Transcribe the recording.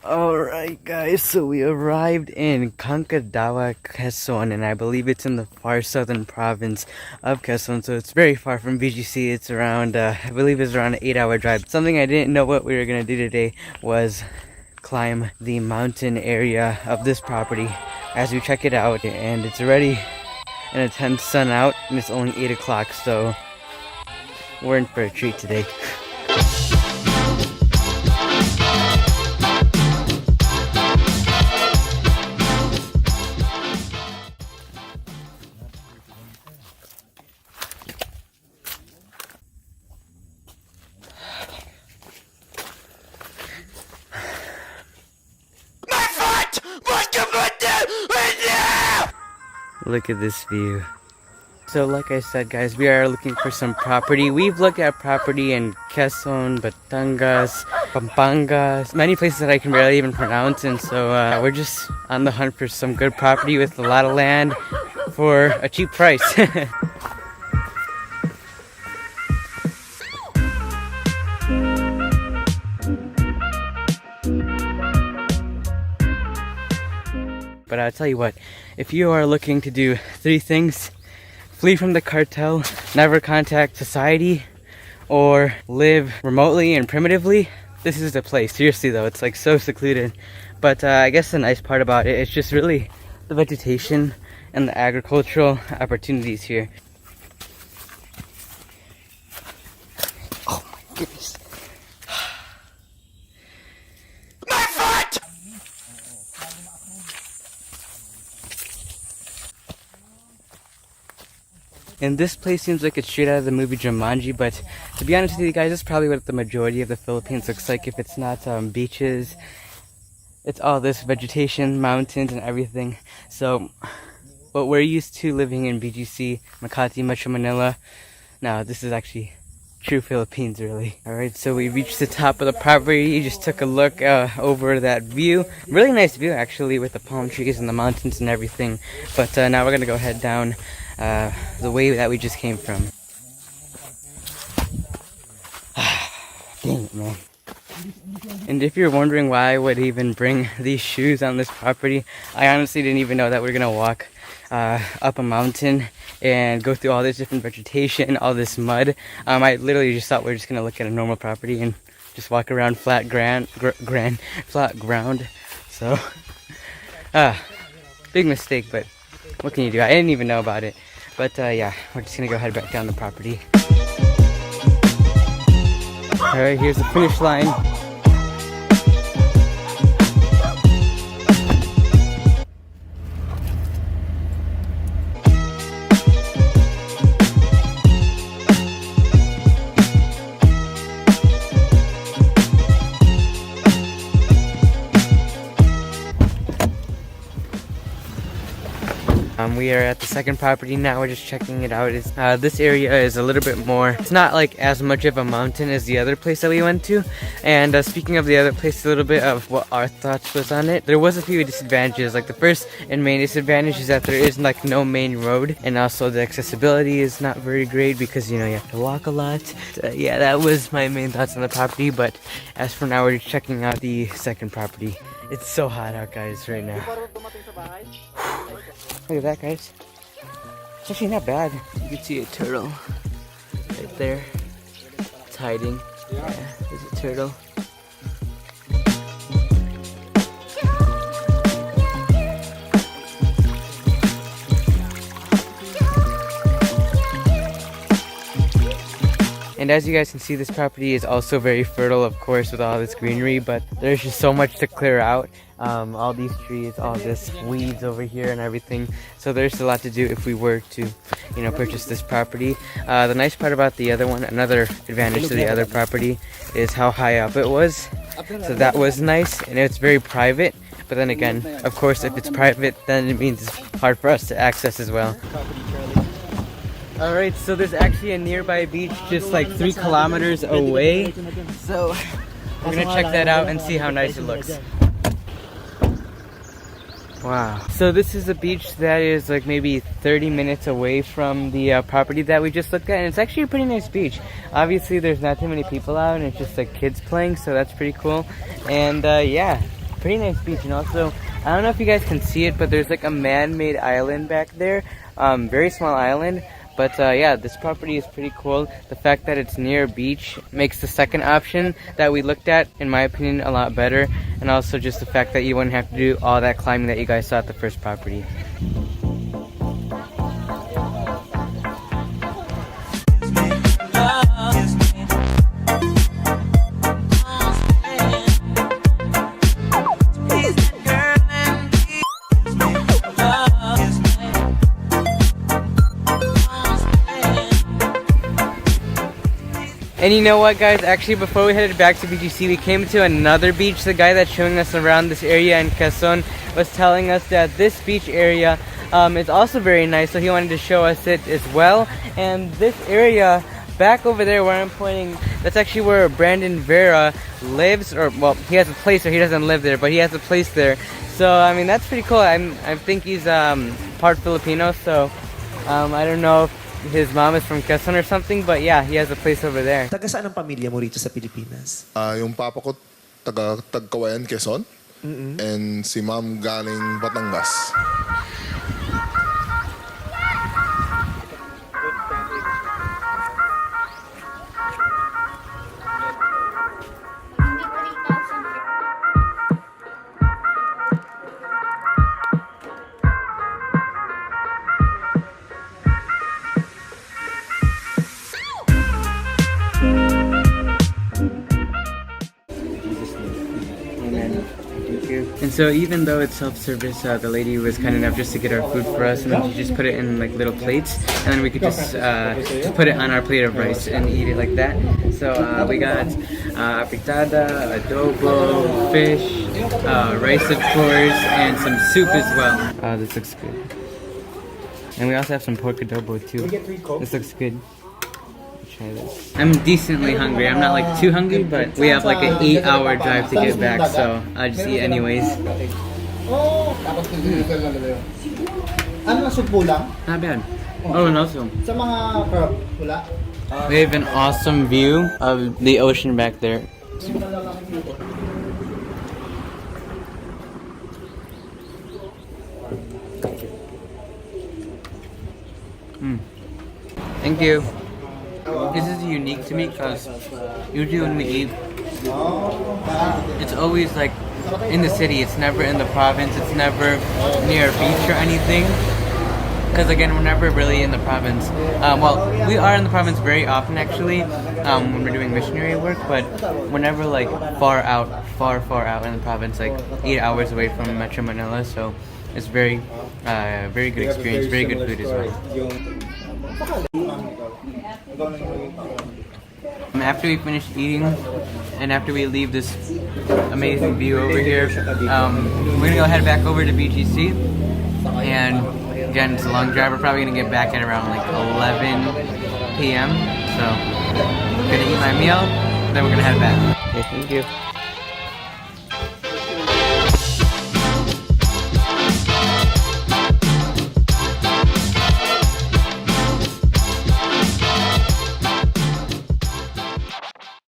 Alright guys, so we arrived in Kankadawa, Quezon, and I believe it's in the far southern province of Quezon, so it's very far from BGC. It's around, I believe it's around an 8-hour drive. Something I didn't know what we were going to do today was climb the mountain area of this property as we check it out, and it's already an intense sun out, and it's only 8 o'clock, so we're in for a treat today. Look at this view. So like I said guys, we are looking for some property. We've looked at property in Quezon, Batangas, Pampangas, many places that I can barely even pronounce, and so we're just on the hunt for some good property with a lot of land for a cheap price. But I'll tell you what, if you are looking to do 3 things: flee from the cartel, never contact society, or live remotely and primitively, this is the place. Seriously though, it's like so secluded. But I guess the nice part about it is just really the vegetation and the agricultural opportunities here. Oh my goodness. And this place seems like it's straight out of the movie Jumanji, but to be honest with you guys, that's probably what the majority of the Philippines looks like. If it's not beaches, it's all this vegetation, mountains, and everything. So, what we're used to living in BGC, Makati, Metro Manila, now this is actually true Philippines, really. Alright, so we reached the top of the property. Just took a look over that view. Really nice view, actually, with the palm trees and the mountains and everything. But now we're going to go head down the way that we just came from. Dang it, man. And if you're wondering why I would even bring these shoes on this property, I honestly didn't even know that we're gonna walk up a mountain and go through all this different vegetation, all this mud. I literally just thought we were just gonna look at a normal property and just walk around flat flat ground. So, big mistake, but what can you do? I didn't even know about it. But yeah, we're just gonna go head back down the property. Alright, here's the finish line. We are at the second property now. We're just checking it out. This area is a little bit more, it's not like as much of a mountain as the other place that we went to. And speaking of the other place, a little bit of what our thoughts was on it. There was a few disadvantages. Like the first and main disadvantage is that there is like no main road, and also the accessibility is not very great because, you know, you have to walk a lot. Yeah, that was my main thoughts on the property. But as for now, we're just checking out the second property. It's so hot out, guys, right now. Look at that, guys. It's actually not bad. You can see a turtle right there. It's hiding. Yeah, there's a turtle. And as you guys can see, this property is also very fertile, of course, with all this greenery, but there's just so much to clear out. All these trees, all this weeds over here and everything. So there's a lot to do if we were to, you know, purchase this property. The nice part about the other one, another advantage to the other property, is how high up it was. So that was nice, and it's very private. But then again, of course, if it's private, then it means it's hard for us to access as well. Alright, so there's actually a nearby beach just like 3 kilometers away. So we're gonna check that out and see how nice it looks. Wow. So this is a beach that is like maybe 30 minutes away from the property that we just looked at, and it's actually a pretty nice beach. Obviously there's not too many people out and it's just like kids playing, so that's pretty cool. And yeah, pretty nice beach. And also, I don't know if you guys can see it, but there's like a man-made island back there. Very small island. But yeah, this property is pretty cool. The fact that it's near a beach makes the second option that we looked at, in my opinion, a lot better. And also just the fact that you wouldn't have to do all that climbing that you guys saw at the first property. And you know what, guys, actually before we headed back to BGC, we came to another beach. The guy that's showing us around this area in Quezon was telling us that this beach area is also very nice, so he wanted to show us it as well. And this area back over there where I'm pointing, that's actually where Brandon Vera lives, or well, he has a place there. He doesn't live there, but he has a place there. So I mean, that's pretty cool. I think he's part Filipino, so I don't know if his mom is from Quezon or something, but yeah, he has a place over there. Taga saan ang pamilya mo rito sa Pilipinas? Yung papa ko taga Tagkawayan, Quezon. And si mom galing Batangas. And so even though it's self-service, the lady was kind enough just to get our food for us, and then she just put it in like little plates, and then we could just put it on our plate of rice and eat it like that. So we got fritada, adobo, fish, rice of course, and some soup as well. This looks good. And we also have some pork adobo too. This looks good. This. I'm decently hungry. I'm not like too hungry, but we have like an 8-hour drive to get back, so I'll just eat anyways. Not bad. Oh, and also, we have an awesome view of the ocean back there. Thank you. This is unique to me because usually when we eat, it's always like in the city. It's never in the province. It's never near a beach or anything. Because again, we're never really in the province. Well, we are in the province very often actually when we're doing missionary work, but we're never like far out in the province, like 8 hours away from Metro Manila. So it's very good experience, very good food as well. After we finish eating and after we leave this amazing view over here, we're gonna go head back over to BGC, and again, it's a long drive. We're probably gonna get back at around like 11 p.m. So I'm gonna eat my meal, then we're gonna head back. Okay, thank you.